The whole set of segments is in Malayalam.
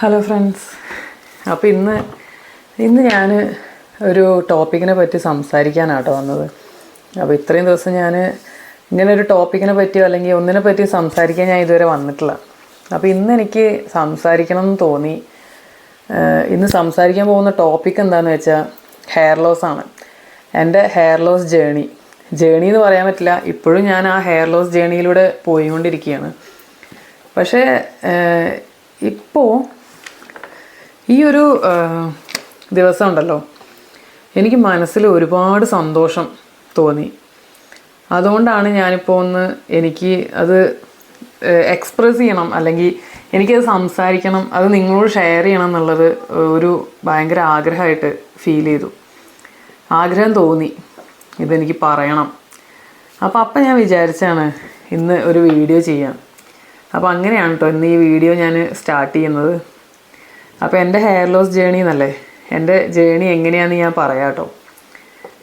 Hello friends. അപ്പോൾ ഇന്ന് ഞാൻ ഒരു ടോപ്പിക്കിനെ പറ്റി സംസാരിക്കാനാട്ടോ വന്നത്. അപ്പോൾ ഇത്രയും ദിവസം ഞാൻ ഇങ്ങനെ ഒരു ടോപ്പിക്കിനെ പറ്റിയോ അല്ലെങ്കിൽ ഒന്നിനെ പറ്റി സംസാരിക്കാൻ ഞാൻ ഇതുവരെ വന്നിട്ടില്ല. അപ്പോൾ ഇന്ന് എനിക്ക് സംസാരിക്കണം എന്ന് തോന്നി. ഇന്ന് സംസാരിക്കാൻ പോകുന്ന ടോപ്പിക്ക് എന്താണെന്ന് വെച്ചാൽ ഹെയർ ലോസ് ആണ്. എൻ്റെ ഹെയർ ലോസ് ജേണി എന്ന് പറയാൻ പറ്റില്ല, ഇപ്പോഴും ഞാൻ ആ ഹെയർ ലോസ് ജേണിയിലൂടെ പോയിക്കൊണ്ടിരിക്കുകയാണ്. പക്ഷേ ഇപ്പോൾ ഈ ഒരു ദിവസം ഉണ്ടല്ലോ, എനിക്ക് മനസ്സിൽ ഒരുപാട് സന്തോഷം തോന്നി. അതുകൊണ്ടാണ് ഞാനിപ്പോൾ എനിക്ക് അത് എക്സ്പ്രസ് ചെയ്യണം, അല്ലെങ്കിൽ എനിക്കത് സംസാരിക്കണം, അത് നിങ്ങളോട് ഷെയർ ചെയ്യണം എന്നുള്ളത് ഒരു ഭയങ്കര ആഗ്രഹമായിട്ട് ഫീൽ ചെയ്തു. ആഗ്രഹം തോന്നി ഇതെനിക്ക് പറയണം. അപ്പം ഞാൻ വിചാരിച്ചാണ് ഇന്ന് ഒരു വീഡിയോ ചെയ്യാം. അപ്പോൾ അങ്ങനെയാണ് കേട്ടോ ഇന്ന് ഈ വീഡിയോ ഞാൻ സ്റ്റാർട്ട് ചെയ്യുന്നത്. അപ്പോൾ എൻ്റെ ഹെയർ ലോസ് ജേണി എന്നല്ലേ, എൻ്റെ ജേണി എങ്ങനെയാണെന്ന് ഞാൻ പറയാം കേട്ടോ.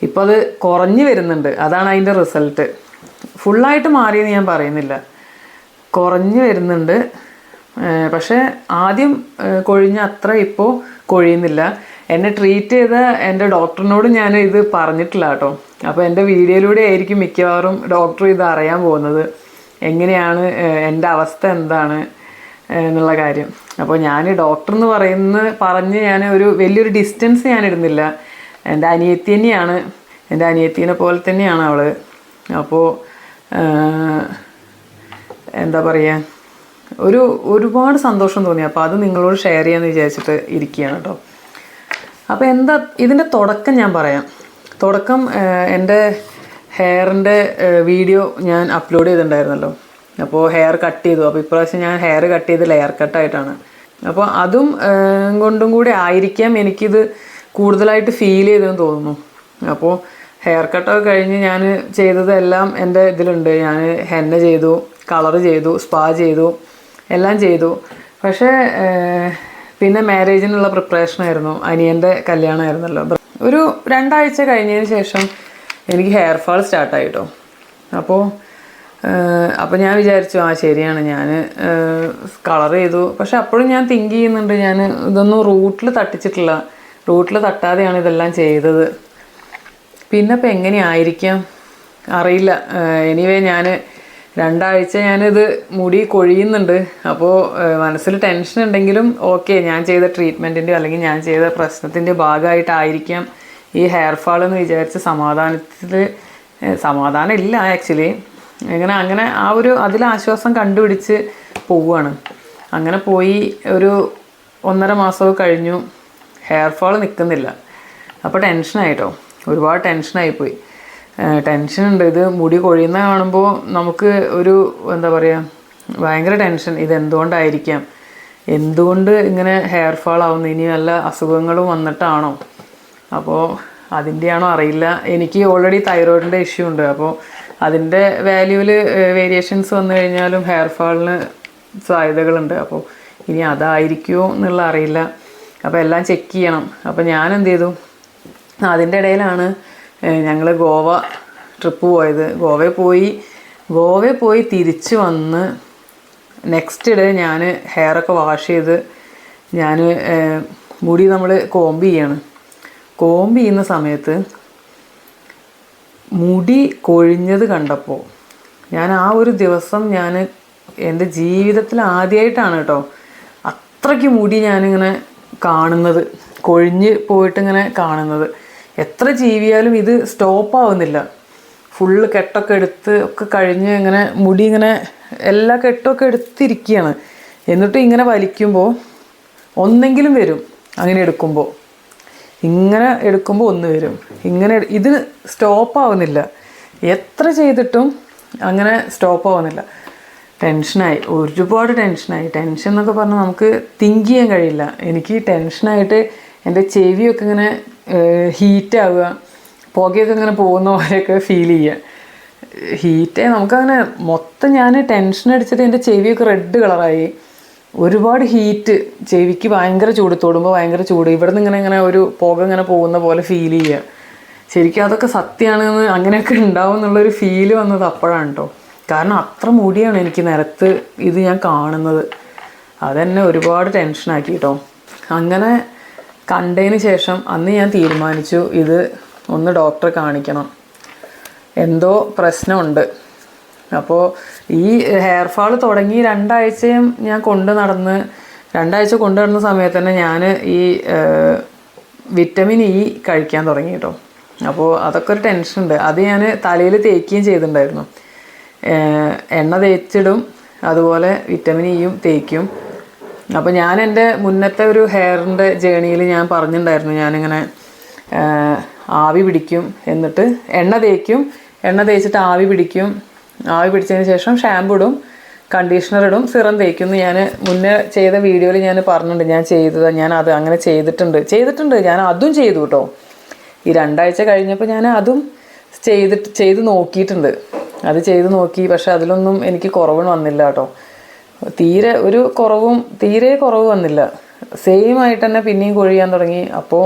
ഇപ്പോൾ അത് കുറഞ്ഞു വരുന്നുണ്ട്, അതാണ് അതിൻ്റെ റിസൾട്ട്. ഫുള്ളായിട്ട് മാറിയെന്ന് ഞാൻ പറയുന്നില്ല, കുറഞ്ഞു വരുന്നുണ്ട്. പക്ഷേ ആദ്യം കൊഴിഞ്ഞ അത്ര ഇപ്പോൾ കൊഴിയുന്നില്ല. എന്നെ ട്രീറ്റ് ചെയ്ത എൻ്റെ ഡോക്ടറിനോട് ഞാൻ ഇത് പറഞ്ഞിട്ടില്ല കേട്ടോ. അപ്പോൾ എൻ്റെ വീഡിയോയിലൂടെ ആയിരിക്കും മിക്കവാറും ഡോക്ടർ ഇത് അറിയാൻ പോകുന്നത്, എങ്ങനെയാണ് എൻ്റെ അവസ്ഥ എന്താണ് എന്നുള്ള കാര്യം. അപ്പോൾ ഞാൻ ഡോക്ടർ എന്ന് പറഞ്ഞ് ഞാൻ വലിയൊരു ഡിസ്റ്റൻസ് ഞാൻ ഇടുന്നില്ല. എൻ്റെ അനിയത്തി തന്നെയാണ്, എൻ്റെ അനിയത്തീനെ പോലെ തന്നെയാണ് അവൾ. അപ്പോൾ എന്താ പറയുക, ഒരുപാട് സന്തോഷം തോന്നി. അപ്പോൾ അത് നിങ്ങളോട് ഷെയർ ചെയ്യാമെന്ന് വിചാരിച്ചിട്ട് ഇരിക്കുകയാണ് കേട്ടോ. അപ്പോൾ ഇതിൻ്റെ തുടക്കം ഞാൻ പറയാം. തുടക്കം എൻ്റെ ഹെയറിൻ്റെ വീഡിയോ ഞാൻ അപ്ലോഡ് ചെയ്തിട്ടുണ്ടായിരുന്നല്ലോ. അപ്പോൾ ഹെയർ കട്ട് ചെയ്തു. അപ്പോൾ ഇപ്രാവശ്യം ഞാൻ ഹെയർ കട്ട് ചെയ്ത് ലെയർ കട്ടായിട്ടാണ്. അപ്പോൾ അതും കൊണ്ടും കൂടി ആയിരിക്കാം എനിക്കിത് കൂടുതലായിട്ട് ഫീൽ ചെയ്തതെന്ന് തോന്നുന്നു. അപ്പോൾ ഹെയർ കട്ടൊക്കെ കഴിഞ്ഞ് ഞാൻ ചെയ്തതെല്ലാം എൻ്റെ ഇതിലുണ്ട്. ഞാൻ ഹെന്ന ചെയ്തു, കളർ ചെയ്തു, സ്പാ ചെയ്തു, എല്ലാം ചെയ്തു. പക്ഷേ പിന്നെ മാരേജിനുള്ള പ്രിപ്പറേഷനായിരുന്നു, അനിയൻ്റെ കല്യാണമായിരുന്നല്ലോ. ഒരു 2 ആഴ്ച കഴിഞ്ഞതിന് ശേഷം എനിക്ക് ഹെയർ ഫാൾ സ്റ്റാർട്ടായി കേട്ടോ. അപ്പോൾ ഞാൻ വിചാരിച്ചു ശരിയാണ്, ഞാൻ കളർ ചെയ്തു. പക്ഷെ അപ്പോഴും ഞാൻ തിങ്ക് ചെയ്യുന്നുണ്ട്, ഞാൻ ഇതൊന്നും റൂട്ടിൽ തട്ടിച്ചിട്ടില്ല, റൂട്ടിൽ തട്ടാതെയാണ് ഇതെല്ലാം ചെയ്തത്. പിന്നെ ഇപ്പോൾ എങ്ങനെയായിരിക്കാം അറിയില്ല. എനിവേ ഞാൻ 2 ആഴ്ച ഞാനിത് മുടി കൊഴിയുന്നുണ്ട്. അപ്പോൾ മനസ്സിൽ ടെൻഷൻ ഉണ്ടെങ്കിലും ഓക്കെ, ഞാൻ ചെയ്ത ട്രീറ്റ്മെൻറ്റിൻ്റെയോ അല്ലെങ്കിൽ ഞാൻ ചെയ്ത പ്രശ്നത്തിൻ്റെ ഭാഗമായിട്ടായിരിക്കാം ഈ ഹെയർ ഫാൾ എന്ന് വിചാരിച്ച് സമാധാനം ഇല്ല ആക്ച്വലി. അങ്ങനെ അതിൽ ആശ്വാസം കണ്ടുപിടിച്ച് പോവുകയാണ്. അങ്ങനെ പോയി ഒരു 1.5 മാസമൊക്കെ കഴിഞ്ഞു, ഹെയർ ഫാൾ നിൽക്കുന്നില്ല. അപ്പോൾ ടെൻഷനായിട്ടോ, ഒരുപാട് ടെൻഷനായിപ്പോയി. ടെൻഷനുണ്ട്, ഇത് മുടി കൊഴിയുന്ന കാണുമ്പോൾ നമുക്ക് എന്താ പറയുക, ഭയങ്കര ടെൻഷൻ. ഇതെന്തുകൊണ്ടായിരിക്കാം, എന്തുകൊണ്ട് ഇങ്ങനെ ഹെയർ ഫാൾ ആവുന്നു, ഇനി വല്ല അസുഖങ്ങളും വന്നിട്ടാണോ, അപ്പോൾ അതിൻ്റെയാണോ അറിയില്ല. എനിക്ക് ഓൾറെഡി തൈറോയിഡിൻ്റെ ഇഷ്യൂ ഉണ്ട്. അപ്പോൾ അതിൻ്റെ വാല്യൂവിൽ വേരിയേഷൻസ് വന്നു കഴിഞ്ഞാലും ഹെയർ ഫാളിന് സാധ്യതകളുണ്ട്. അപ്പോൾ ഇനി അതായിരിക്കുമോ എന്നുള്ള അറിയില്ല. അപ്പോൾ എല്ലാം ചെക്ക് ചെയ്യണം. അപ്പോൾ ഞാൻ എന്ത് ചെയ്തു, അതിൻ്റെ ഇടയിലാണ് ഞങ്ങൾ ഗോവ ട്രിപ്പ് പോയത്. ഗോവയിൽ പോയി തിരിച്ച് വന്ന് നെക്സ്റ്റ് ഡേ ഞാൻ ഹെയറൊക്കെ വാഷ് ചെയ്ത് ഞാൻ മുടി നമ്മൾ കോമ്പ് ചെയ്യാണ്. കോമ്പ് ചെയ്യുന്ന സമയത്ത് മുടി കൊഴിഞ്ഞത് കണ്ടപ്പോൾ ഞാൻ ആ ഒരു ദിവസം ഞാൻ എൻ്റെ ജീവിതത്തിൽ ആദ്യമായിട്ടാണ് കേട്ടോ അത്രയ്ക്ക് മുടി ഞാനിങ്ങനെ കാണുന്നത്, കൊഴിഞ്ഞ് പോയിട്ടിങ്ങനെ കാണുന്നത്. എത്ര ജീവിയാലും ഇത് സ്റ്റോപ്പാവുന്നില്ല. ഫുള്ള് കെട്ടൊക്കെ എടുത്ത് ഒക്കെ കഴിഞ്ഞ് ഇങ്ങനെ മുടി ഇങ്ങനെ എല്ലാ കെട്ടൊക്കെ എടുത്തിരിക്കുകയാണ്. എന്നിട്ട് ഇങ്ങനെ വലിക്കുമ്പോൾ ഒന്നെങ്കിലും വരും. അങ്ങനെ എടുക്കുമ്പോൾ ഒന്ന് വരും. ഇത് സ്റ്റോപ്പാവുന്നില്ല. എത്ര ചെയ്തിട്ടും അങ്ങനെ സ്റ്റോപ്പാവുന്നില്ല. ടെൻഷനായി, ഒരുപാട് ടെൻഷനായി. ടെൻഷൻ എന്നൊക്കെ പറഞ്ഞാൽ നമുക്ക് തിങ്ക് ചെയ്യാൻ കഴിയില്ല. എനിക്ക് ടെൻഷനായിട്ട് എൻ്റെ ചെവിയൊക്കെ ഇങ്ങനെ ഹീറ്റാവുക, പുകയൊക്കെ ഇങ്ങനെ പോകുന്ന പോലെയൊക്കെ ഫീൽ ചെയ്യുക. നമുക്കങ്ങനെ മൊത്തം ഞാൻ ടെൻഷൻ അടിച്ചിട്ട് എൻ്റെ ചെവിയൊക്കെ റെഡ് കളറായി. ഒരുപാട് ഹീറ്റ്, ചെവിക്ക് ഭയങ്കര ചൂട്, തൊടുമ്പോൾ ഭയങ്കര ചൂട്. ഇവിടെ നിന്ന് ഇങ്ങനെ ഒരു പുക ഇങ്ങനെ പോകുന്ന പോലെ ഫീൽ ചെയ്യുക. ശരിക്കും അതൊക്കെ സത്യമാണെന്ന്, അങ്ങനെയൊക്കെ ഉണ്ടാവും എന്നുള്ളൊരു ഫീല് വന്നത് അപ്പോഴാണ് കേട്ടോ. കാരണം അത്ര മുടിയാണ് എനിക്ക് നിലത്ത് ഇത് ഞാൻ കാണുന്നത്. അതെന്നെ ഒരുപാട് ടെൻഷനാക്കി കേട്ടോ. അങ്ങനെ കണ്ടതിന് ശേഷം അന്ന് ഞാൻ തീരുമാനിച്ചു ഇത് ഒന്ന് ഡോക്ടറെ കാണിക്കണം, എന്തോ പ്രശ്നമുണ്ട്. അപ്പോൾ ഈ ഹെയർ ഫാൾ തുടങ്ങി 2 ആഴ്ചയും ഞാൻ കൊണ്ടു നടന്ന സമയത്ത് തന്നെ ഞാൻ ഈ വിറ്റമിൻ ഇ കഴിക്കാൻ തുടങ്ങി കേട്ടോ. അപ്പോൾ അതൊക്കെ ഒരു ടെൻഷനുണ്ട്. അത് ഞാൻ തലയിൽ തേക്കുകയും ചെയ്തിട്ടുണ്ടായിരുന്നു. എണ്ണ തേച്ചിടും, അതുപോലെ വിറ്റമിൻ ഇയും തേക്കും. അപ്പോൾ ഞാൻ എൻ്റെ മുന്നത്തെ ഒരു ഹെയറിൻ്റെ ജേണിയിൽ ഞാൻ പറഞ്ഞിട്ടുണ്ടായിരുന്നു, ഞാനിങ്ങനെ ആവി പിടിക്കും, എന്നിട്ട് എണ്ണ തേച്ചിട്ട് ആവി പിടിച്ചതിന് ശേഷം ഷാമ്പു ഇടും, കണ്ടീഷണർ ഇടും, സിറം തേക്കും എന്ന് ഞാൻ മുന്നേ ചെയ്ത വീഡിയോയിൽ ഞാൻ പറഞ്ഞിട്ടുണ്ട്. ഞാൻ അത് അങ്ങനെ ചെയ്തിട്ടുണ്ട്. ഞാൻ അതും ചെയ്തു കേട്ടോ. ഈ 2 ആഴ്ച കഴിഞ്ഞപ്പോൾ ഞാൻ അതും ചെയ്ത് നോക്കിയിട്ടുണ്ട്. അത് ചെയ്ത് നോക്കി, പക്ഷെ അതിലൊന്നും എനിക്ക് കുറവ് വന്നില്ല കേട്ടോ. തീരെ കുറവ് വന്നില്ല. സെയിം ആയിട്ട് തന്നെ പിന്നെയും കൊഴിയാൻ തുടങ്ങി. അപ്പോൾ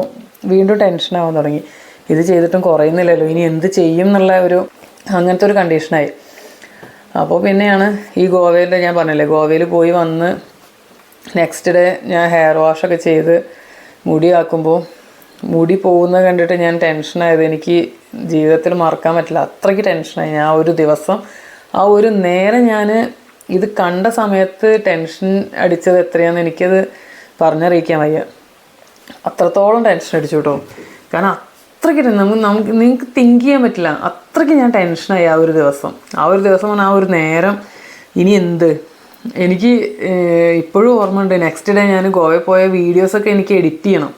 വീണ്ടും ടെൻഷനാവാൻ തുടങ്ങി, ഇത് ചെയ്തിട്ടും കുറയുന്നില്ലല്ലോ, ഇനി എന്ത് ചെയ്യും എന്നുള്ള അങ്ങനത്തെ ഒരു കണ്ടീഷനായി. അപ്പോൾ പിന്നെയാണ് ഈ ഞാൻ പറഞ്ഞില്ലേ, ഗോവയിൽ പോയി വന്ന് നെക്സ്റ്റ് ഡേ ഞാൻ ഹെയർ വാഷൊക്കെ ചെയ്ത് മുടി പോകുന്നത് കണ്ടിട്ട് ഞാൻ ടെൻഷനായത് എനിക്ക് ജീവിതത്തിൽ മറക്കാൻ പറ്റില്ല. അത്രയ്ക്ക് ടെൻഷനായി ഞാൻ. ഒരു ദിവസം ഒരു നേരം ഞാൻ ഇത് കണ്ട സമയത്ത് ടെൻഷൻ അടിച്ചത് എത്രയാണെന്ന് എനിക്കത് പറഞ്ഞറിയിക്കാൻ വയ്യ. അത്രത്തോളം ടെൻഷൻ അടിച്ചു കേട്ടോ. കാരണം അത്രയ്ക്ക് നിങ്ങൾക്ക് തിങ്ക് ചെയ്യാൻ പറ്റില്ല, അത്രയ്ക്ക് ഞാൻ ടെൻഷനായി ആ ഒരു ദിവസം പറഞ്ഞാൽ ആ ഒരു നേരം. ഇനി എന്ത്, എനിക്ക് ഇപ്പോഴും ഓർമ്മയുണ്ട്. നെക്സ്റ്റ് ഡേ ഞാൻ ഗോവയിൽ പോയ വീഡിയോസൊക്കെ എനിക്ക് എഡിറ്റ് ചെയ്യണം.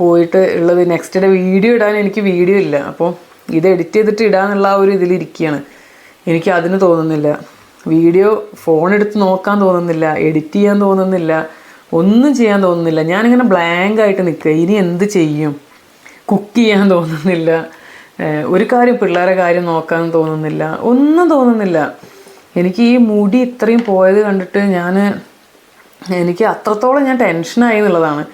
പോയിട്ട് ഉള്ളത് നെക്സ്റ്റ് ഡേ വീഡിയോ ഇടാൻ എനിക്ക് വീഡിയോ ഇല്ല. അപ്പോൾ ഇത് എഡിറ്റ് ചെയ്തിട്ട് ഇടാന്നുള്ള ആ ഒരു ഇതിലിരിക്കുകയാണ്. എനിക്ക് അതിന് തോന്നുന്നില്ല, വീഡിയോ ഫോൺ എടുത്ത് നോക്കാൻ തോന്നുന്നില്ല, എഡിറ്റ് ചെയ്യാൻ തോന്നുന്നില്ല, ഒന്നും ചെയ്യാൻ തോന്നുന്നില്ല. ഞാനിങ്ങനെ ബ്ലാങ്ക് ആയിട്ട് നിൽക്കുക. ഇനി എന്ത് ചെയ്യും? കുക്ക് ചെയ്യാൻ തോന്നുന്നില്ല, ഒരു പിള്ളേരെ കാര്യം നോക്കാൻ തോന്നുന്നില്ല, ഒന്നും തോന്നുന്നില്ല. എനിക്ക് ഈ മുടി ഇത്രയും പോയത് കണ്ടിട്ട് എനിക്ക് അത്രത്തോളം ഞാൻ ടെൻഷനായി എന്നുള്ളതാണ്.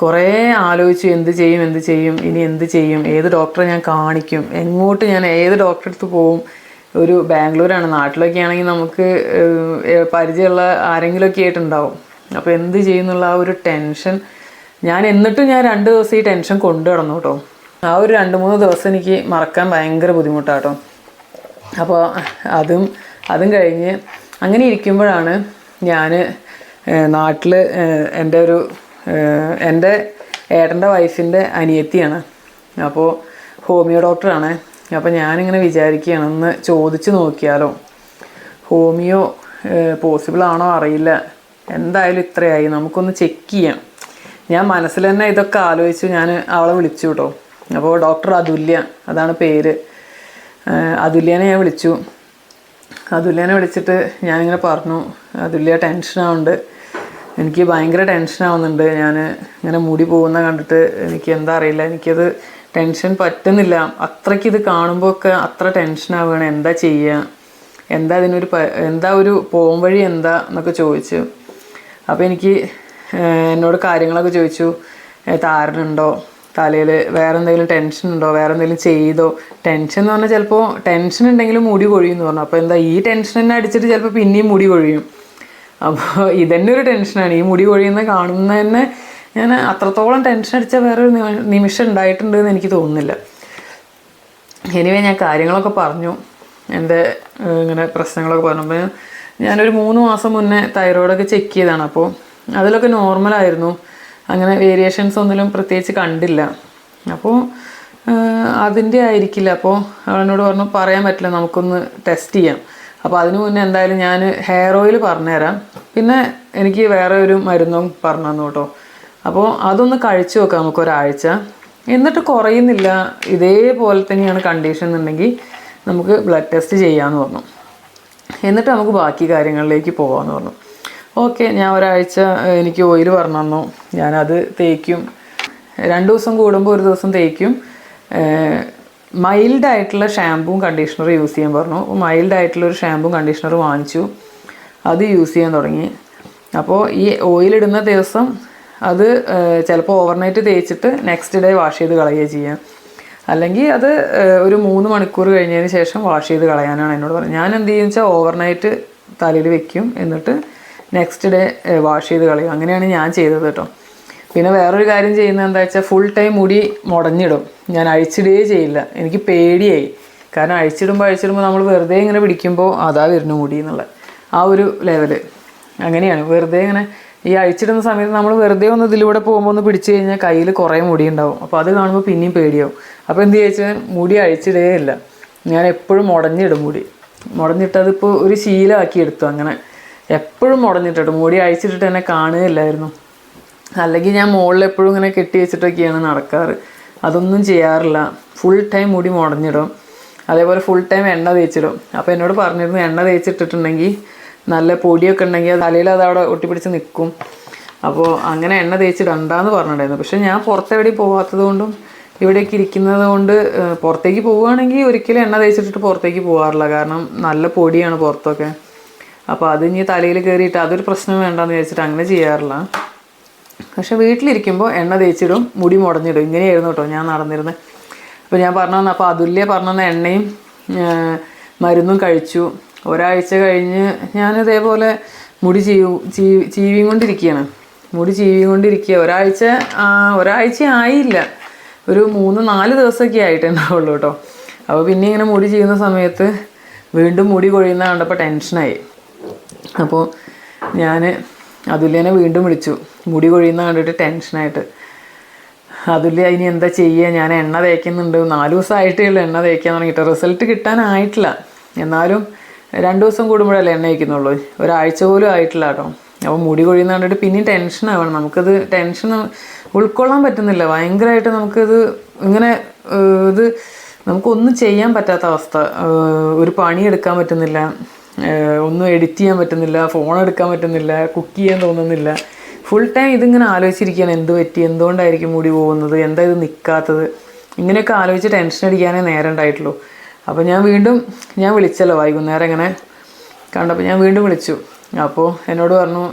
കുറേ ആലോചിച്ചു, എന്ത് ചെയ്യും, ഇനി എന്ത് ചെയ്യും, ഏത് ഡോക്ടറെ ഞാൻ കാണിക്കും, ഞാൻ ഏത് ഡോക്ടറെ അടുത്ത് പോവും. ഒരു ബാംഗ്ലൂരാണ്, നാട്ടിലൊക്കെ ആണെങ്കിൽ നമുക്ക് പരിചയമുള്ള ആരെങ്കിലുമൊക്കെ ആയിട്ടുണ്ടാവും. അപ്പോൾ എന്ത് ചെയ്യുന്നുള്ള ആ ഒരു ടെൻഷൻ എന്നിട്ടും ഞാൻ 2 ദിവസം ഈ ടെൻഷൻ കൊണ്ടു കിടന്നു കേട്ടോ. ആ ഒരു 2-3 ദിവസം എനിക്ക് മറക്കാൻ ഭയങ്കര ബുദ്ധിമുട്ടാട്ടോ. അപ്പോൾ അതും കഴിഞ്ഞ് അങ്ങനെ ഇരിക്കുമ്പോഴാണ് ഞാൻ നാട്ടിൽ എൻ്റെ ഏട്ടൻ്റെ വൈഫിൻ്റെ അനിയത്തിയാണ്. അപ്പോൾ ഹോമിയോ ഡോക്ടറാണ്. അപ്പോൾ ഞാനിങ്ങനെ വിചാരിക്കുകയാണ്, ഒന്ന് ചോദിച്ചു നോക്കിയാലോ, ഹോമിയോ പോസിബിൾ ആണോ അറിയില്ല, എന്തായാലും ഇത്രയായി, നമുക്കൊന്ന് ചെക്ക് ചെയ്യാം. ഞാൻ മനസ്സിൽ തന്നെ ഇതൊക്കെ ആലോചിച്ചു. ഞാൻ അവളെ വിളിച്ചു കേട്ടോ. അപ്പോൾ ഡോക്ടർ അതുല്യ, അതാണ് പേര്. അതുല്യനെ ഞാൻ വിളിച്ചു. അതുല്യനെ വിളിച്ചിട്ട് ഞാനിങ്ങനെ പറഞ്ഞു, അതുല്യ ടെൻഷനാവുന്നുണ്ട്, എനിക്ക് ഭയങ്കര ടെൻഷനാവുന്നുണ്ട്, ഞാൻ ഇങ്ങനെ മുടി പോകുന്ന കണ്ടിട്ട് എനിക്ക് എന്താ അറിയില്ല, എനിക്കത് ടെൻഷൻ പറ്റുന്നില്ല, അത്രയ്ക്ക് ഇത് കാണുമ്പോൾ ഒക്കെ അത്ര ടെൻഷനാവുകയാണ്, എന്താ ചെയ്യുക, എന്താ ഒരു പോം വഴി എന്താ എന്നൊക്കെ ചോദിച്ചു. അപ്പോൾ എന്നോട് കാര്യങ്ങളൊക്കെ ചോദിച്ചു. താരനുണ്ടോ തലയിൽ, വേറെ എന്തെങ്കിലും ടെൻഷൻ ഉണ്ടോ, വേറെ എന്തെങ്കിലും ചെയ്തോ. ടെൻഷൻ എന്ന് പറഞ്ഞാൽ ചിലപ്പോൾ ടെൻഷൻ ഉണ്ടെങ്കിലും മുടി കൊഴിയുമെന്ന് പറഞ്ഞു. അപ്പോൾ എന്താ ഈ ടെൻഷൻ തന്നെ അടിച്ചിട്ട് ചിലപ്പോൾ പിന്നെയും മുടി കൊഴിയും. അപ്പോൾ ഇതന്നെ ഒരു ടെൻഷനാണ്, ഈ മുടി കൊഴിയുന്ന കാണുന്ന തന്നെ. ഞാൻ അത്രത്തോളം ടെൻഷൻ അടിച്ച വേറൊരു നിമിഷം ഉണ്ടായിട്ടുണ്ട് എന്ന് എനിക്ക് തോന്നുന്നില്ല. എനിവേ ഞാൻ കാര്യങ്ങളൊക്കെ പറഞ്ഞു, എൻ്റെ ഇങ്ങനെ പ്രശ്നങ്ങളൊക്കെ പറഞ്ഞപ്പോൾ ഞാനൊരു 3 മാസം മുന്നേ തൈറോയിഡൊക്കെ ചെക്ക് ചെയ്തതാണ്. അപ്പോൾ അതിലൊക്കെ നോർമലായിരുന്നു, അങ്ങനെ വേരിയേഷൻസ് ഒന്നിലും പ്രത്യേകിച്ച് കണ്ടില്ല. അപ്പോൾ അതിൻ്റെ ആയിരിക്കില്ല. അപ്പോൾ അവളെന്നോട് പറഞ്ഞു, പറയാൻ പറ്റില്ല, നമുക്കൊന്ന് ടെസ്റ്റ് ചെയ്യാം. അപ്പോൾ അതിന് മുന്നേ എന്തായാലും ഞാൻ ഹെയർ ഓയിൽ പറഞ്ഞുതരാം, പിന്നെ എനിക്ക് വേറെ ഒരു മരുന്നും പറഞ്ഞു തന്നു കേട്ടോ. അപ്പോൾ അതൊന്ന് കഴിച്ചു നോക്കാം നമുക്ക് ഒരാഴ്ച. എന്നിട്ട് കുറയുന്നില്ല, ഇതേപോലെ തന്നെയാണ് കണ്ടീഷൻ എന്നുണ്ടെങ്കിൽ നമുക്ക് ബ്ലഡ് ടെസ്റ്റ് ചെയ്യാമെന്ന് പറഞ്ഞു. എന്നിട്ട് നമുക്ക് ബാക്കി കാര്യങ്ങളിലേക്ക് പോകാമെന്ന് പറഞ്ഞു. ഓക്കെ, ഞാൻ ഒരാഴ്ച എനിക്ക് ഓയിൽ പറഞ്ഞു തന്നു. ഞാനത് തേക്കും, 2 ദിവസം കൂടുമ്പോൾ ഒരു ദിവസം തേക്കും. മൈൽഡായിട്ടുള്ള ഷാമ്പുവും കണ്ടീഷണറും യൂസ് ചെയ്യാൻ പറഞ്ഞു. മൈൽഡായിട്ടുള്ളൊരു ഷാമ്പുവും കണ്ടീഷണറും വാങ്ങിച്ചു, അത് യൂസ് ചെയ്യാൻ തുടങ്ങി. അപ്പോൾ ഈ ഓയിലിടുന്ന ദിവസം അത് ചിലപ്പോൾ ഓവർനൈറ്റ് തേച്ചിട്ട് നെക്സ്റ്റ് ഡേ വാഷ് ചെയ്ത് കളയുകയും ചെയ്യാം, അല്ലെങ്കിൽ അത് ഒരു 3 മണിക്കൂർ കഴിഞ്ഞതിന് ശേഷം വാഷ് ചെയ്ത് കളയാനാണ് എന്നോട് പറഞ്ഞത്. ഞാൻ എന്ത് ചെയ്യുമെന്ന് വെച്ചാൽ ഓവർനൈറ്റ് തലയിൽ വെക്കും, എന്നിട്ട് നെക്സ്റ്റ് ഡേ വാഷ് ചെയ്ത് കളയും. അങ്ങനെയാണ് ഞാൻ ചെയ്തത് കേട്ടോ. പിന്നെ വേറൊരു കാര്യം ചെയ്യുന്നത് എന്താ വെച്ചാൽ ഫുൾ ടൈം മുടി മുടഞ്ഞിടും. ഞാൻ അഴിച്ചിടുകയേ ചെയ്യില്ല. എനിക്ക് പേടിയായി. കാരണം അഴിച്ചിടുമ്പോൾ നമ്മൾ വെറുതെ ഇങ്ങനെ പിടിക്കുമ്പോൾ അതാ വരുന്നു മുടി എന്നുള്ള ആ ഒരു ലെവല്. അങ്ങനെയാണ് വെറുതെ ഇങ്ങനെ ഈ അഴിച്ചിടുന്ന സമയത്ത് നമ്മൾ വെറുതെ ഒന്ന് ഇതിലൂടെ പോകുമ്പോൾ ഒന്ന് പിടിച്ചു കഴിഞ്ഞാൽ കയ്യിൽ കുറേ മുടി ഉണ്ടാവും. അപ്പോൾ അത് കാണുമ്പോൾ പിന്നെയും പേടിയാവും. അപ്പോൾ എന്ത് ചോദിച്ചാൽ മുടി അഴിച്ചിടുകയേ ഇല്ല. ഞാൻ എപ്പോഴും മുടഞ്ഞിടും മുടി. മുടഞ്ഞിട്ടതിപ്പോൾ ഒരു ശീലമാക്കി എടുത്തു. അങ്ങനെ എപ്പോഴും മുടഞ്ഞിട്ടിട്ട് മുടി അഴിച്ചിട്ടിട്ട് എന്നെ കാണുകയില്ലായിരുന്നു. അല്ലെങ്കിൽ ഞാൻ മുകളിൽ എപ്പോഴും ഇങ്ങനെ കെട്ടി വെച്ചിട്ടൊക്കെയാണ് നടക്കാറ്. അതൊന്നും ചെയ്യാറില്ല. ഫുൾ ടൈം മുടി മുടഞ്ഞിടും. അതേപോലെ ഫുൾ ടൈം എണ്ണ തേച്ചിടും. അപ്പോൾ എന്നോട് പറഞ്ഞിരുന്നു എണ്ണ തേച്ചിട്ടിട്ടുണ്ടെങ്കിൽ നല്ല പൊടിയൊക്കെ ഉണ്ടെങ്കിൽ തലയിൽ അത് അവിടെ ഒട്ടിപ്പിടിച്ച് നിൽക്കും. അപ്പോൾ അങ്ങനെ എണ്ണ തേച്ചിടണ്ടെന്ന് പറഞ്ഞിട്ടുണ്ടായിരുന്നു. പക്ഷേ ഞാൻ പുറത്തെവിടെയും പോകാത്തത് കൊണ്ടും ഇവിടേക്ക് ഇരിക്കുന്നത് കൊണ്ട് പുറത്തേക്ക് പോവുകയാണെങ്കിൽ ഒരിക്കലും എണ്ണ തേച്ചിട്ടിട്ട് പുറത്തേക്ക് പോകാറില്ല. കാരണം നല്ല പൊടിയാണ് പുറത്തൊക്കെ. അപ്പോൾ അത് ഇനി തലയിൽ കയറിയിട്ട് അതൊരു പ്രശ്നം വേണ്ടെന്ന് വിചാരിച്ചിട്ട് അങ്ങനെ ചെയ്യാറില്ല. പക്ഷെ വീട്ടിലിരിക്കുമ്പോൾ എണ്ണ തേച്ചിടും, മുടി മുടഞ്ഞിടും. ഇങ്ങനെയായിരുന്നു കേട്ടോ ഞാൻ നടന്നിരുന്നത്. അപ്പോൾ ഞാൻ പറഞ്ഞു തന്ന അപ്പോൾ അതുല്യ പറഞ്ഞു തന്ന എണ്ണയും മരുന്നും കഴിച്ചു. ഒരാഴ്ച കഴിഞ്ഞ് ഞാനിതേപോലെ മുടി ചീവിയും കൊണ്ടിരിക്കുകയാണ്. മുടി ചീവിയും കൊണ്ടിരിക്കുക. ഒരാഴ്ച ആയില്ല, ഒരു 3-4 ദിവസമൊക്കെ ആയിട്ടുണ്ടാവുള്ളൂ കേട്ടോ. അപ്പോൾ പിന്നെ ഇങ്ങനെ മുടി ചെയ്യുന്ന സമയത്ത് വീണ്ടും മുടി കൊഴിയുന്ന കണ്ടപ്പോൾ ടെൻഷനായി. അപ്പോൾ ഞാൻ അതുല്യനെ വീണ്ടും വിളിച്ചു. മുടി കൊഴിയുന്ന കണ്ടിട്ട് ടെൻഷനായിട്ട്. അതുല്യ ഇനി എന്താ ചെയ്യുക, ഞാൻ എണ്ണ തേക്കുന്നുണ്ട്, 4 ദിവസമായിട്ടേ ഉള്ളൂ എണ്ണ തേക്കാൻ തുടങ്ങിയിട്ട്. റിസൾട്ട് കിട്ടാനായിട്ടില്ല. എന്നാലും 2 ദിവസം കൂടുമ്പോഴല്ലേ എണ്ണ തേക്കുന്നുള്ളൂ. ഒരാഴ്ച പോലും ആയിട്ടില്ല കേട്ടോ. അപ്പോൾ മുടി കൊഴിയുന്ന കണ്ടിട്ട് പിന്നെയും ടെൻഷനാവണം. നമുക്കത് ടെൻഷൻ ഉൾക്കൊള്ളാൻ പറ്റുന്നില്ല. ഭയങ്കരമായിട്ട് നമുക്കിത് ഇങ്ങനെ ഇത് നമുക്കൊന്നും ചെയ്യാൻ പറ്റാത്ത അവസ്ഥ. ഒരു പണി എടുക്കാൻ പറ്റുന്നില്ല, ഒന്നും എഡിറ്റ് ചെയ്യാൻ പറ്റുന്നില്ല, ഫോൺ എടുക്കാൻ പറ്റുന്നില്ല, കുക്ക് ചെയ്യാൻ തോന്നുന്നില്ല. ഫുൾ ടൈം ഇതിങ്ങനെ ആലോചിച്ചിരിക്കുകയാണ്. എന്ത് പറ്റി, എന്തുകൊണ്ടായിരിക്കും മുടി പോകുന്നത്, എന്താ ഇത് നിൽക്കാത്തത്, ഇങ്ങനെയൊക്കെ ആലോചിച്ച് ടെൻഷൻ അടിക്കാനേ നേരം ഉണ്ടായിട്ടുള്ളൂ. അപ്പോൾ ഞാൻ വിളിച്ചല്ലോ വൈകുന്നേരം ഇങ്ങനെ കണ്ടപ്പോൾ ഞാൻ വീണ്ടും വിളിച്ചു. അപ്പോൾ എന്നോട് പറഞ്ഞു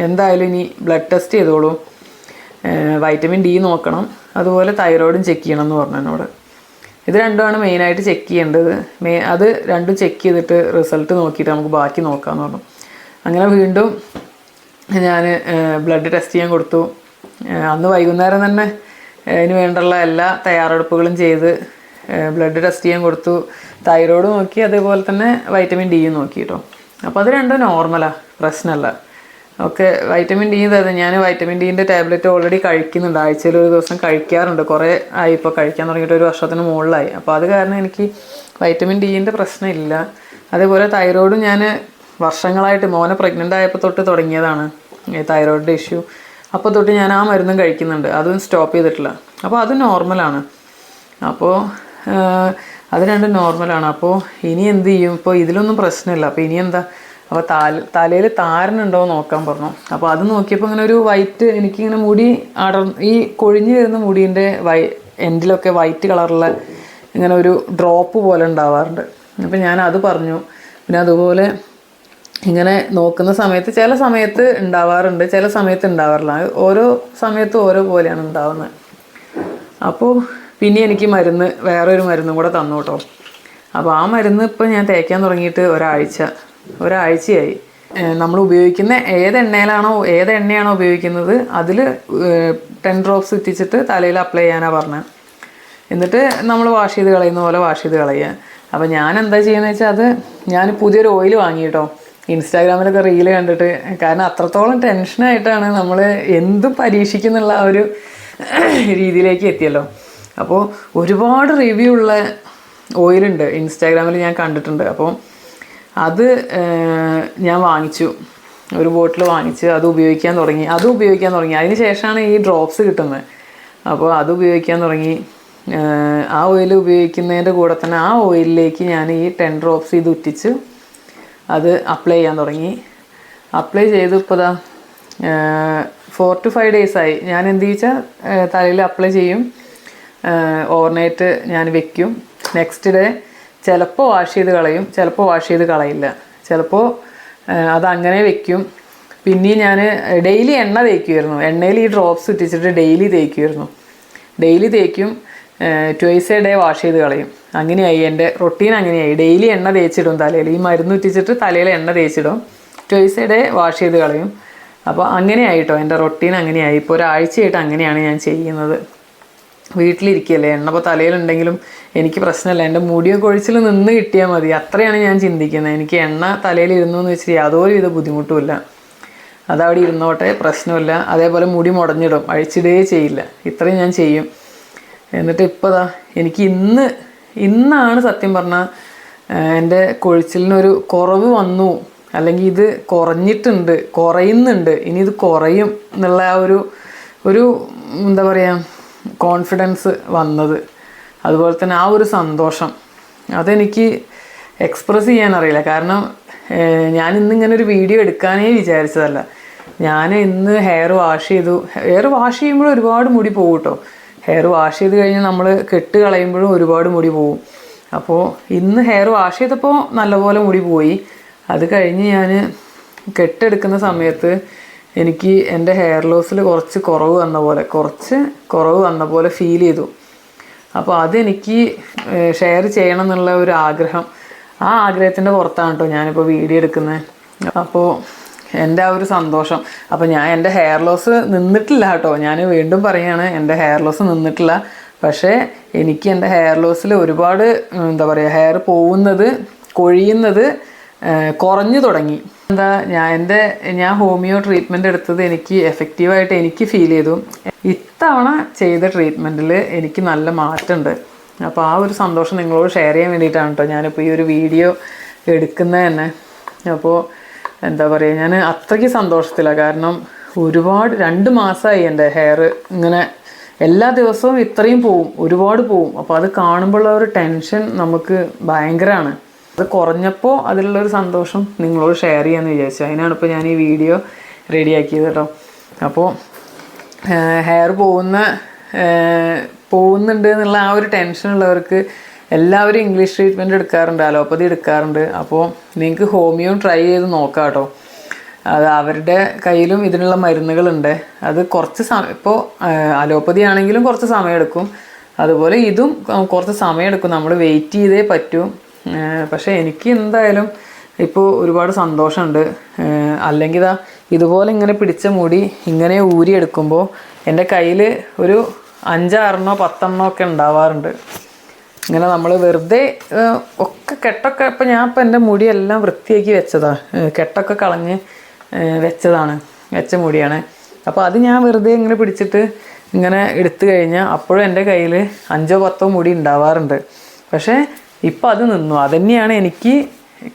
എന്തായാലും ഇനി ബ്ലഡ് ടെസ്റ്റ് ചെയ്തോളൂ, വൈറ്റമിൻ ഡി നോക്കണം, അതുപോലെ തൈറോയിഡും ചെക്ക് ചെയ്യണം എന്ന് പറഞ്ഞു എന്നോട്. ഇത് രണ്ടുമാണ് മെയിനായിട്ട് ചെക്ക് ചെയ്യേണ്ടത്. അത് രണ്ടും ചെക്ക് ചെയ്തിട്ട് റിസൾട്ട് നോക്കിയിട്ട് നമുക്ക് ബാക്കി നോക്കാമെന്ന് പറഞ്ഞു. അങ്ങനെ വീണ്ടും ഞാൻ ബ്ലഡ് ടെസ്റ്റ് ചെയ്യാൻ കൊടുത്തു. അന്ന് വൈകുന്നേരം തന്നെ അതിന് വേണ്ടുള്ള എല്ലാ തയ്യാറെടുപ്പുകളും ചെയ്ത് ബ്ലഡ് ടെസ്റ്റ് ചെയ്യാൻ കൊടുത്തു. തൈറോയ്ഡ് നോക്കി, അതേപോലെ തന്നെ വൈറ്റമിൻ ഡിയും നോക്കി കേട്ടോ. അപ്പോൾ അത് രണ്ടും നോർമലാണ്, പ്രശ്നമല്ല. ഓക്കെ, വൈറ്റമിൻ ഡി ഞാൻ വൈറ്റമിൻ ഡീൻ്റെ ടാബ്ലറ്റ് ഓൾറെഡി കഴിക്കുന്നുണ്ട്. ആഴ്ചയിൽ ഒരു ദിവസം കഴിക്കാറുണ്ട്. കുറേ ആയി ഇപ്പോൾ കഴിക്കാൻ തുടങ്ങിയിട്ട്, 1 വർഷത്തിന് മുകളിലായി. അപ്പോൾ അത് കാരണം എനിക്ക് വൈറ്റമിൻ ഡീൻ്റെ പ്രശ്നമില്ല. അതേപോലെ തൈറോയ്ഡും ഞാൻ വർഷങ്ങളായിട്ട് മോനെ പ്രഗ്നൻ്റ് ആയപ്പോൾ തൊട്ട് തുടങ്ങിയതാണ് ഈ തൈറോയ്ഡിൻ്റെ ഇഷ്യൂ. അപ്പോൾ തൊട്ട് ഞാൻ ആ മരുന്നും കഴിക്കുന്നുണ്ട്, അതും സ്റ്റോപ്പ് ചെയ്തിട്ടില്ല. അപ്പോൾ അത് നോർമലാണ്. അപ്പോൾ അത് രണ്ടും നോർമലാണ്. അപ്പോൾ ഇനി എന്ത് ചെയ്യും? ഇപ്പോൾ ഇതിലൊന്നും പ്രശ്നമില്ല. അപ്പോൾ ഇനി എന്താ? അപ്പോൾ തലയിൽ താരനുണ്ടോ നോക്കാൻ പറഞ്ഞു. അപ്പോൾ അത് നോക്കിയപ്പോൾ ഇങ്ങനെ ഒരു വൈറ്റ്, എനിക്കിങ്ങനെ മുടി ഈ കൊഴിഞ്ഞു വരുന്ന മുടീൻ്റെ എൻഡിലൊക്കെ വൈറ്റ് കളറുള്ള ഇങ്ങനെ ഒരു ഡ്രോപ്പ് പോലെ ഉണ്ടാവാറുണ്ട്. അപ്പോൾ ഞാൻ അത് പറഞ്ഞു. പിന്നെ അതുപോലെ ഇങ്ങനെ നോക്കുന്ന സമയത്ത് ചില സമയത്ത് ഉണ്ടാവാറുണ്ട്, ചില സമയത്ത് ഉണ്ടാവാറില്ല. ഓരോ സമയത്തും ഓരോ പോലെയാണ് ഉണ്ടാവുന്നത്. അപ്പോൾ പിന്നെ എനിക്ക് വേറൊരു മരുന്നും കൂടെ തന്നു കേട്ടോ. അപ്പോൾ ആ മരുന്ന് ഇപ്പോൾ ഞാൻ തേക്കാൻ തുടങ്ങിയിട്ട് ഒരാഴ്ചയായി. നമ്മൾ ഉപയോഗിക്കുന്ന ഏത് എണ്ണയാണോ ഉപയോഗിക്കുന്നത് അതിൽ 10 ഡ്രോപ്സ് എത്തിച്ചിട്ട് തലയിൽ അപ്ലൈ ചെയ്യാനാണ് പറഞ്ഞത്. എന്നിട്ട് നമ്മൾ വാഷ് ചെയ്ത് കളയുന്ന പോലെ വാഷ് ചെയ്ത് കളയുക. അപ്പോൾ ഞാൻ എന്താ ചെയ്യുന്നത് വെച്ചാൽ ഞാൻ പുതിയൊരു ഓയിൽ വാങ്ങി കേട്ടോ. ഇൻസ്റ്റാഗ്രാമിലൊക്കെ റീല് കണ്ടിട്ട്, കാരണം അത്രത്തോളം ടെൻഷനായിട്ടാണ് നമ്മൾ എന്തും പരീക്ഷിക്കുന്നുള്ള ആ ഒരു രീതിയിലേക്ക് എത്തിയല്ലോ. അപ്പോൾ ഒരുപാട് റിവ്യൂ ഉള്ള ഓയിലുണ്ട് ഇൻസ്റ്റാഗ്രാമിൽ, ഞാൻ കണ്ടിട്ടുണ്ട്. അപ്പോൾ അത് ഞാൻ വാങ്ങിച്ചു, ഒരു ബോട്ടിൽ വാങ്ങിച്ച് അത് ഉപയോഗിക്കാൻ തുടങ്ങി. അതിന് ശേഷമാണ് ഈ ഡ്രോപ്സ് കിട്ടുന്നത്. അപ്പോൾ അത് ഉപയോഗിക്കാൻ തുടങ്ങി. ആ ഓയിൽ ഉപയോഗിക്കുന്നതിൻ്റെ കൂടെ തന്നെ ആ ഓയിലിലേക്ക് ഞാൻ ഈ 10 ഡ്രോപ്സ് ഇത് ഉറ്റിച്ച് അത് അപ്ലൈ ചെയ്യാൻ തുടങ്ങി. അപ്ലൈ ചെയ്ത് ഇപ്പോൾ 4 to 5 ഡേയ്സായി. ഞാൻ എന്ത് വെച്ചാൽ തലയിൽ അപ്ലൈ ചെയ്യും, ഓവർനൈറ്റ് ഞാൻ വെക്കും. നെക്സ്റ്റ് ഡേ ചിലപ്പോൾ വാഷ് ചെയ്ത് കളയും, ചിലപ്പോൾ വാഷ് ചെയ്ത് കളയില്ല, ചിലപ്പോൾ അതങ്ങനെ വെക്കും. പിന്നെ ഞാൻ ഡെയിലി എണ്ണ തേക്കുമായിരുന്നു. എണ്ണയിൽ ഈ ഡ്രോപ്സ് ഇട്ടിച്ചിട്ട് ഡെയിലി തേക്കും. 2 a day വാഷ് ചെയ്ത് കളയും. അങ്ങനെയായി എൻ്റെ റൊട്ടീൻ. അങ്ങനെയായി ഡെയിലി എണ്ണ തേച്ചിടും തലയിൽ. ഈ മരുന്ന് ഇട്ടിച്ചിട്ട് തലയിൽ എണ്ണ തേച്ചിടും. ട്വൈസ് എ ഡേ വാഷ് ചെയ്ത് കളയും. അപ്പോൾ അങ്ങനെയായിട്ടോ എൻ്റെ റൊട്ടീൻ അങ്ങനെയായി. ഇപ്പോൾ ഒരാഴ്ചയായിട്ട് അങ്ങനെയാണ് ഞാൻ ചെയ്യുന്നത്. വീട്ടിലിരിക്കുകയല്ലേ, എണ്ണ ഇപ്പോൾ തലയിലുണ്ടെങ്കിലും എനിക്ക് പ്രശ്നമില്ല, എൻ്റെ മുടിയോ കൊഴിച്ചിൽ നിന്ന് കിട്ടിയാൽ മതി, അത്രയാണ് ഞാൻ ചിന്തിക്കുന്നത്. എനിക്ക് എണ്ണ തലയിൽ ഇരുന്നു എന്ന് വെച്ചിട്ട് യാതൊരു വിധ ബുദ്ധിമുട്ടുമില്ല, അതവിടെ ഇരുന്നോട്ടെ, പ്രശ്നമില്ല. അതേപോലെ മുടി മുടഞ്ഞിടും, അഴിച്ചിടേ ചെയ്യില്ല, ഇത്രയും ഞാൻ ചെയ്യും. എന്നിട്ട് ഇപ്പോൾ എനിക്ക് ഇന്നാണ് സത്യം പറഞ്ഞാൽ എൻ്റെ കൊഴിച്ചിലിനൊരു കുറവ് വന്നു, അല്ലെങ്കിൽ ഇത് കുറയുന്നുണ്ട്, ഇനി ഇത് കുറയും എന്നുള്ള ആ ഒരു എന്താ പറയുക കോൺഫിഡൻസ് വന്നത്. അതുപോലെ തന്നെ ആ ഒരു സന്തോഷം അതെനിക്ക് എക്സ്പ്രസ് ചെയ്യാനറിയില്ല. കാരണം ഞാൻ ഇന്നിങ്ങനെ ഒരു വീഡിയോ എടുക്കാനേ വിചാരിച്ചതല്ല. ഞാൻ ഇന്ന് ഹെയർ വാഷ് ചെയ്തു. ഹെയർ വാഷ് ചെയ്യുമ്പോഴും ഒരുപാട് മുടി പോകും കേട്ടോ. ഹെയർ വാഷ് ചെയ്ത് കഴിഞ്ഞാൽ നമ്മൾ കെട്ട് കളയുമ്പോഴും ഒരുപാട് മുടി പോകും. അപ്പോൾ ഇന്ന് ഹെയർ വാഷ് ചെയ്തപ്പോൾ നല്ലപോലെ മുടി പോയി. അത് കഴിഞ്ഞ് ഞാൻ കെട്ടെടുക്കുന്ന സമയത്ത് എനിക്ക് എൻ്റെ ഹെയർ ലോസിൽ കുറച്ച് കുറവ് വന്ന പോലെ ഫീൽ ചെയ്തു. അപ്പോൾ അതെനിക്ക് ഷെയർ ചെയ്യണം എന്നുള്ള ഒരു ആഗ്രഹം, ആ ആഗ്രഹത്തിൻ്റെ പുറത്താണ് കേട്ടോ ഞാനിപ്പോൾ വീഡിയോ എടുക്കുന്നത്. അപ്പോൾ എൻ്റെ ആ ഒരു സന്തോഷം. അപ്പോൾ ഞാൻ എൻ്റെ ഹെയർ ലോസ് നിന്നിട്ടില്ല കേട്ടോ, ഞാൻ വീണ്ടും പറയുകയാണ്, എൻ്റെ ഹെയർ ലോസ് നിന്നിട്ടില്ല. പക്ഷേ എനിക്ക് എൻ്റെ ഹെയർ ലോസിൽ ഒരുപാട് എന്താ പറയുക ഹെയർ പോകുന്നത്, കൊഴിയുന്നത് കുറഞ്ഞു തുടങ്ങി. ഞാൻ ഹോമിയോ ട്രീറ്റ്മെൻറ്റ് എടുത്തത് എനിക്ക് എഫക്റ്റീവായിട്ട് എനിക്ക് ഫീൽ ചെയ്തു. ഇത്തവണ ചെയ്ത ട്രീറ്റ്മെൻറ്റിൽ എനിക്ക് നല്ല മാറ്റമുണ്ട്. അപ്പോൾ ആ ഒരു സന്തോഷം നിങ്ങളോട് ഷെയർ ചെയ്യാൻ വേണ്ടിയിട്ടാണ് കേട്ടോ ഞാനിപ്പോൾ ഈ ഒരു വീഡിയോ എടുക്കുന്നത് തന്നെ. അപ്പോൾ എന്താ പറയുക, ഞാൻ അത്രയ്ക്ക് സന്തോഷത്തിലാണ്. കാരണം 2 മാസമായി എൻ്റെ ഹെയർ ഇങ്ങനെ എല്ലാ ദിവസവും ഇത്രയും ഒരുപാട് പോവും. അപ്പോൾ അത് കാണുമ്പോഴുള്ള ഒരു ടെൻഷൻ നമുക്ക് ഭയങ്കരമാണ്. അത് കുറഞ്ഞപ്പോൾ അതിലുള്ളൊരു സന്തോഷം നിങ്ങളോട് ഷെയർ ചെയ്യാമെന്ന് വിചാരിച്ചു. അതിനാണ് ഇപ്പോൾ ഞാൻ ഈ വീഡിയോ റെഡിയാക്കിയത് കേട്ടോ. അപ്പോൾ ഹെയർ പോകുന്നുണ്ട് എന്നുള്ള ആ ഒരു ടെൻഷനുള്ളവർക്ക് എല്ലാവരും ഇംഗ്ലീഷ് ട്രീറ്റ്മെൻറ്റ് എടുക്കാറുണ്ട്, അലോപ്പതി എടുക്കാറുണ്ട്. അപ്പോൾ നിങ്ങൾക്ക് ഹോമിയോ ട്രൈ ചെയ്ത് നോക്കാം കേട്ടോ. അത് അവരുടെ കയ്യിലും ഇതിനുള്ള മരുന്നുകളുണ്ട്. അത് കുറച്ച് ഇപ്പോൾ അലോപ്പതി ആണെങ്കിലും കുറച്ച് സമയമെടുക്കും, അതുപോലെ ഇതും കുറച്ച് സമയമെടുക്കും, നമ്മൾ വെയിറ്റ് ചെയ്തേ പറ്റൂ. പക്ഷേ എനിക്ക് എന്തായാലും ഇപ്പോൾ ഒരുപാട് സന്തോഷമുണ്ട്. അല്ലെങ്കിൽ ഇതുപോലെ ഇങ്ങനെ പിടിച്ച മുടി ഇങ്ങനെ ഊരിയെടുക്കുമ്പോൾ എൻ്റെ കയ്യിൽ ഒരു 5-6 10 ഒക്കെ ഉണ്ടാവാറുണ്ട്. ഇങ്ങനെ നമ്മൾ വെറുതെ കെട്ടൊക്കെ ഇപ്പം ഇപ്പോൾ എൻ്റെ മുടിയെല്ലാം വൃത്തിയാക്കി കെട്ടൊക്കെ കളഞ്ഞ് വെച്ച മുടിയാണ്. അപ്പോൾ അത് ഞാൻ വെറുതെ ഇങ്ങനെ പിടിച്ചിട്ട് ഇങ്ങനെ എടുത്തു കഴിഞ്ഞാൽ അപ്പോഴും എൻ്റെ കയ്യിൽ 5-10 മുടി ഉണ്ടാവാറുണ്ട്. പക്ഷേ ഇപ്പം അത് നിന്നു. അതുതന്നെയാണ് എനിക്ക്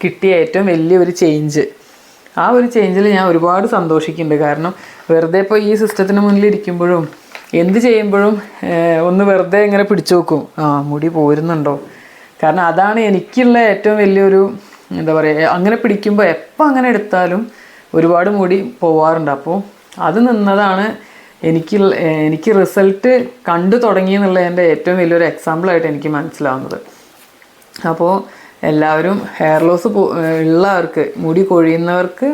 കിട്ടിയ ഏറ്റവും വലിയൊരു ചേഞ്ച്. ആ ഒരു ചേഞ്ചിൽ ഞാൻ ഒരുപാട് സന്തോഷിക്കുന്നുണ്ട്. കാരണം വെറുതെ ഇപ്പോൾ ഈ സിസ്റ്റത്തിന് മുന്നിലിരിക്കുമ്പോഴും എന്ത് ചെയ്യുമ്പോഴും ഒന്ന് വെറുതെ ഇങ്ങനെ പിടിച്ചു നോക്കും, മുടി പോരുന്നുണ്ടോ. കാരണം അതാണ് എനിക്കുള്ള ഏറ്റവും വലിയൊരു എന്താ പറയുക, അങ്ങനെ പിടിക്കുമ്പോൾ എപ്പോൾ അങ്ങനെ എടുത്താലും ഒരുപാട് മുടി പോവാറുണ്ട്. അപ്പോൾ അത് നിന്നതാണ് എനിക്ക് റിസൾട്ട് കണ്ടു തുടങ്ങി എന്നുള്ളതിൻ്റെ ഏറ്റവും വലിയൊരു എക്സാമ്പിളായിട്ട് എനിക്ക് മനസ്സിലാവുന്നത്. അപ്പോൾ എല്ലാവരും ഹെയർ ലോസ് ഉള്ളവർക്ക്, മുടി കൊഴിയുന്നവർക്ക്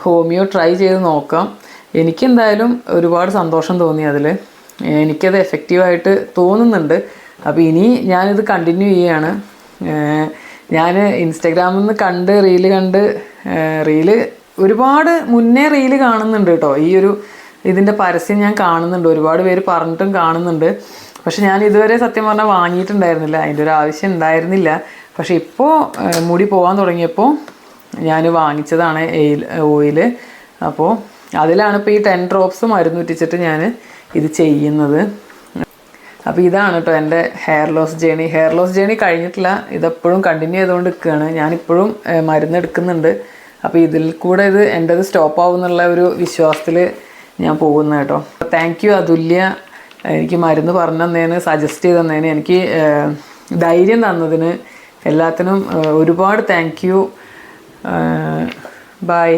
ഹോമിയോ ട്രൈ ചെയ്ത് നോക്കാം. എനിക്കെന്തായാലും ഒരുപാട് സന്തോഷം തോന്നി അതിൽ. എനിക്കത് എഫക്റ്റീവായിട്ട് തോന്നുന്നുണ്ട്. അപ്പോൾ ഇനി ഞാനിത് കണ്ടിന്യൂ ചെയ്യുകയാണ്. ഞാൻ ഇൻസ്റ്റഗ്രാമിൽ നിന്ന് റീല് ഒരുപാട് മുന്നേ റീല് കാണുന്നുണ്ട് കേട്ടോ. ഇതിൻ്റെ പരസ്യം ഞാൻ കാണുന്നുണ്ട്, ഒരുപാട് പേര് പറഞ്ഞിട്ടും കാണുന്നുണ്ട്. പക്ഷെ ഞാൻ ഇതുവരെ സത്യം പറഞ്ഞാൽ വാങ്ങിയിട്ടുണ്ടായിരുന്നില്ല, അതിൻ്റെ ഒരു ആവശ്യം ഉണ്ടായിരുന്നില്ല. പക്ഷെ ഇപ്പോൾ മുടി പോകാൻ തുടങ്ങിയപ്പോൾ ഞാൻ വാങ്ങിച്ചതാണ് ഓയിൽ. അപ്പോൾ അതിലാണ് ഇപ്പോൾ ഈ 10 ഡ്രോപ്സ് മരുന്ന് ഉറ്റിച്ചിട്ട് ഞാൻ ഇത് ചെയ്യുന്നത്. അപ്പോൾ ഇതാണ് കേട്ടോ എൻ്റെ ഹെയർ ലോസ് ജേണി കഴിഞ്ഞിട്ടില്ല, ഇതെപ്പോഴും കണ്ടിന്യൂ ചെയ്തുകൊണ്ട് നിൽക്കുകയാണ്. ഞാനിപ്പോഴും മരുന്ന് എടുക്കുന്നുണ്ട്. അപ്പോൾ ഇതിൽ കൂടെ എൻ്റെത് സ്റ്റോപ്പ് ആവും എന്നുള്ള ഒരു വിശ്വാസത്തിൽ ഞാൻ പോകുന്നു കേട്ടോ. താങ്ക് യു അതുല്യ, എനിക്ക് മരുന്ന് പറഞ്ഞു തന്നതിന്, സജസ്റ്റ് ചെയ്ത് തന്നതിന്, എനിക്ക് ധൈര്യം തന്നതിന്, എല്ലാത്തിനും ഒരുപാട് താങ്ക് യു. ബൈ.